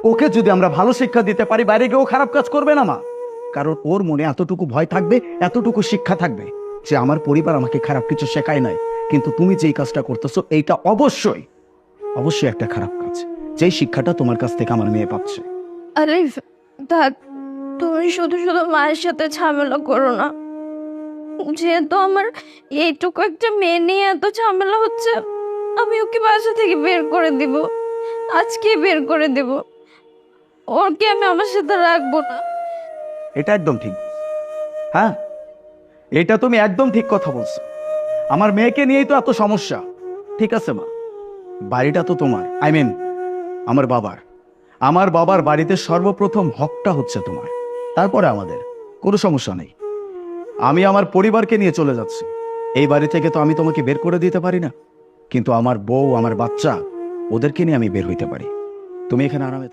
ওকে যদি আমরা ভালো শিক্ষা দিতে পারি, বাইরে গিয়ে ও খারাপ কাজ করবে না মা। কারণ ওর মনে এতটুকু ভয় থাকবে, এতটুকু শিক্ষা থাকবে যে আমার পরিবার আমাকে খারাপ কিছু শেখায় নাই। কিন্তু তুমি যেই কাজটা করতেছো এইটা অবশ্যই অবশ্যই একটা খারাপ কাজ, যেই শিক্ষাটা তোমার কাছ থেকে আমার মেয়ে পাচ্ছে। আরে থাক, তুমি শুধু শুধু মায়ের সাথে ঝামেলা করো না। যেহেতু আমার এইটুকু একটা মেয়ে নিয়ে এত ঝামেলা হচ্ছে, আমি ওকে বাসা থেকে বের করে দিব, আজকে বের করে দিব। ওকে আমি আমার সাথে রাখবো না। এটা একদম ঠিক। হ্যাঁ, এটা তুমি একদম ঠিক কথা বলছো। আমার মেয়েকে নিয়েই তো এত সমস্যা। ঠিক আছে মা, বাড়িটা তো তোমার, আমার বাবার। আমার বাবার বাড়িতে সর্বপ্রথম হকটা হচ্ছে তোমার, তারপরে আমাদের। কোনো সমস্যা নেই। আমি আমার পরিবারকে নিয়ে চলে যাচ্ছি। এই বাড়ি থেকে তো আমি তোমাকে বের করে দিতে পারি না, কিন্তু আমার বউ, আমার বাচ্চা, ওদেরকে নিয়ে আমি বের হইতে পারি। তুমি এখানে আরামে